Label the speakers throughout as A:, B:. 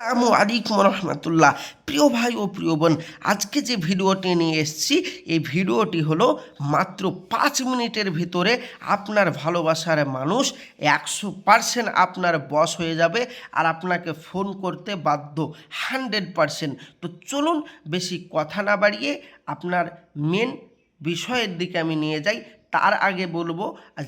A: আসসালামু আলাইকুম রহমতুল্লাহ। প্রিয় ভাই ও প্রিয় বোন, আজকে যে ভিডিওটি নিয়ে এসেছি এই ভিডিওটি হলো মাত্র 5 মিনিটের ভিতরে আপনার ভালোবাসার মানুষ 100% আপনার বশ হয়ে যাবে আর আপনাকে ফোন করতে বাধ্য 100%। তো চলুন বেশি কথা না বাড়িয়ে আপনার মেন বিষয়ের দিকে আমি নিয়ে যাই। তার আগে বলবো,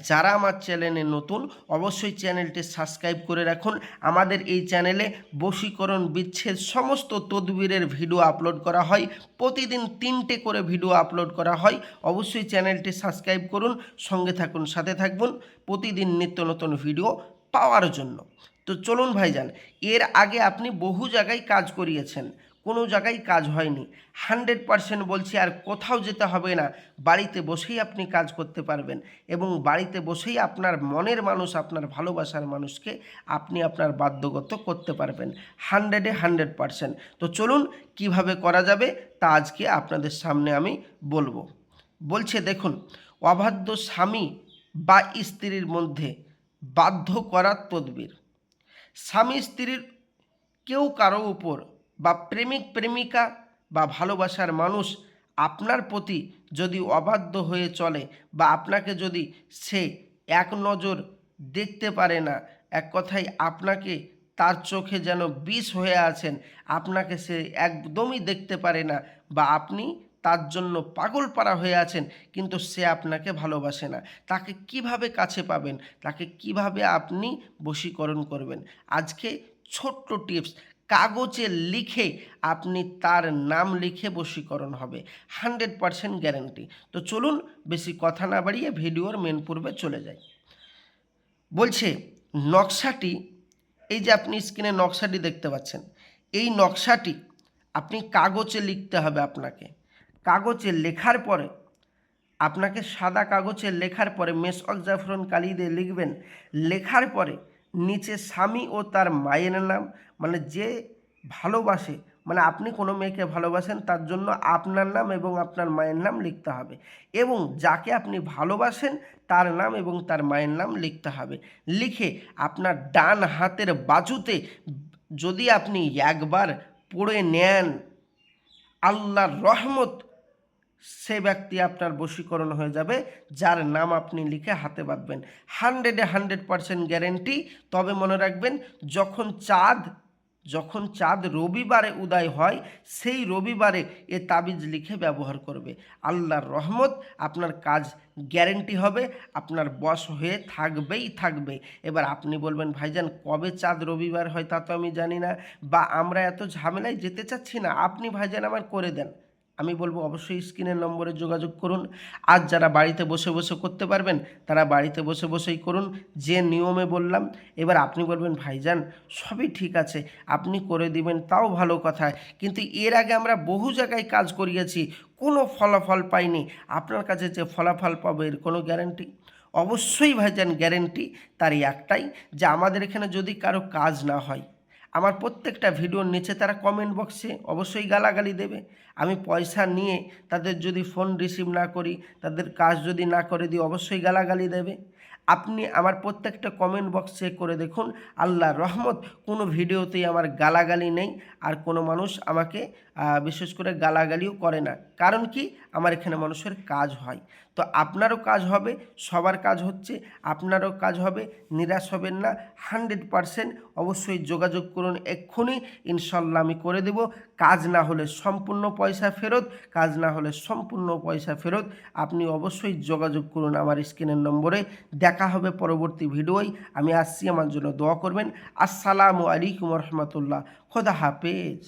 A: যারা আমার চ্যানেলে নতুন অবশ্যই চ্যানেলটি সাবস্ক্রাইব করে রাখুন। আমাদের এই চ্যানেলে বশীকরণ বিচ্ছেদ সমস্ত তদবিরের ভিডিও আপলোড করা হয়, প্রতিদিন 3টে করে ভিডিও আপলোড করা হয়। অবশ্যই চ্যানেলটি সাবস্ক্রাইব করুন, সঙ্গে থাকুন, সাথে থাকবেন প্রতিদিন নিত্য নতুন ভিডিও পাওয়ার জন্য। তো চলুন ভাইজান, এর আগে আপনি বহু জায়গায় কাজ করিয়েছেন, কোনো জায়গায় কাজ হয়নি। 100% বলছি, আর কোথাও যেতে হবে না, বাড়িতে বসেই আপনি কাজ করতে পারবেন এবং বাড়িতে বসেই আপনার মনের মানুষ, আপনার ভালোবাসার মানুষকে আপনি আপনার বাধ্যগত করতে পারবেন 100% তো চলুন কিভাবে করা যাবে তা আজকে আপনাদের সামনে আমি বলবো। বলছে দেখুন, অবাধ্য স্বামী বা স্ত্রীর মধ্যে বাধ্য করার তদবির। স্বামী স্ত্রীর কেউ কারো উপর বা প্রেমিক প্রেমিকা বা ভালোবাসার মানুষ আপনার প্রতি যদি অবাধ্য হয়ে চলে বা আপনাকে যদি সে এক নজর দেখতে পারে না, এক কথায় আপনাকে তার চোখে যেন বিষ হয়ে আছেন, আপনাকে সে একদমই দেখতে পারে না বা আপনি তার জন্য পাগল পারা হয়ে আছেন, কিন্তু সে আপনাকে ভালোবাসে না, তাকে কিভাবে কাছে পাবেন, তাকে কিভাবে আপনি বশীকরণ করবেন? আজকে ছোট্ট টিপস, কাগজে লিখে আপনি তার নাম লিখে বশীকরণ হবে 100% গ্যারেন্টি। তো চলুন বেশি কথা না বাড়িয়ে ভিডিওর মেন পূর্বে চলে যাই। বলছে নকশাটি, এই যে আপনি স্ক্রিনে নকশাটি দেখতে পাচ্ছেন, এই নকশাটি আপনি কাগজে লিখতে হবে। আপনাকে কাগজে লেখার পরে, আপনাকে সাদা কাগজে লেখার পরে মেশক জাফরান কালি দিয়ে লিখবেন। লেখার পরে নিচে স্বামী ও তার মায়ের নাম, মানে যে ভালোবাসে, মানে আপনি কোনো মেয়েকে ভালোবাসেন তার জন্য আপনার নাম এবং আপনার মায়ের নাম লিখতে হবে, এবং যাকে আপনি ভালোবাসেন তার নাম এবং তার মায়ের নাম লিখতে হবে। লিখে আপনার ডান হাতের বাজুতে যদি আপনি একবার পড়ে নেন, আল্লাহর রহমত, সে ব্যক্তি আপনার বশীকরণ হয়ে যাবে, যার নাম আপনি লিখে হাতে বাঁধবেন। 100% গ্যারেন্টি। তবে মনে রাখবেন, যখন চাঁদ রবিবারে উদয় হয়, সেই রবিবারে এ তাবিজ লিখে ব্যবহার করবে। আল্লাহর রহমত, আপনার কাজ গ্যারেন্টি হবে, আপনার বশ হয়ে থাকবেই থাকবে। এবার আপনি বলবেন, ভাইজান কবে চাঁদ রবিবার হয় তা তো আমি জানি না, বা আমরা এত ঝামেলায় যেতে চাচ্ছি না, আপনি ভাইজান আমার করে দেন। আমি বলবো অবশ্যই স্ক্রিনের নম্বরে যোগাযোগ করুন। আজ যারা বাড়িতে বসে বসে করতে পারবেন তারা বাড়িতে বসে বসেই করুন, যে নিয়মে বললাম। এবার আপনি বলবেন, ভাইজান সবই ঠিক আছে, আপনি করে দিবেন তাও ভালো কথা, কিন্তু এর আগে আমরা বহু জায়গায় কাজ করিয়েছি, কোনো ফলাফল পাইনি, আপনার কাছে যে ফলাফল পাবো এর কোনো গ্যারান্টি? অবশ্যই ভাইজান গ্যারেন্টি তার একটাই, যে আমাদের এখানে যদি কারো কাজ না হয়, আমার প্রত্যেকটা ভিডিওর নিচে তারা কমেন্ট বক্সে অবশ্যই গালাগালি দেবে। আমি পয়সা নিয়ে তাদের যদি ফোন রিসিভ না করি, তাদের কাজ যদি না করে দিই, অবশ্যই গালাগালি দেবে। আপনি আমার প্রত্যেকটা কমেন্ট বক্স চেক করে দেখুন, আল্লাহর রহমত কোনো ভিডিওতেই আমার গালাগালি নেই, আর কোনো মানুষ আমাকে বিশেষ করে গালাগালিও করে না। কারণ কি, আমার এখানে মানুষের কাজ হয়। তো আপনারও কাজ হবে, সবার কাজ হচ্ছে, আপনারও কাজ হবে, নিরাশ হবেন না। 100% অবশ্যই যোগাযোগ করুন এক্ষুনি, ইনশাল্লাহ আমি করে দেব। কাজ না হলে সম্পূর্ণ পয়সা ফেরত, কাজ না হলে সম্পূর্ণ পয়সা ফেরত। আপনি অবশ্যই যোগাযোগ করুন আমার স্ক্রিনের নম্বরে। দেখা হবে পরবর্তী ভিডিওয়। আমি আসছি, আমার জন্য দোয়া করবেন। আসসালামু আলাইকুম রহমতুল্লাহ। খোদা হাফেজ।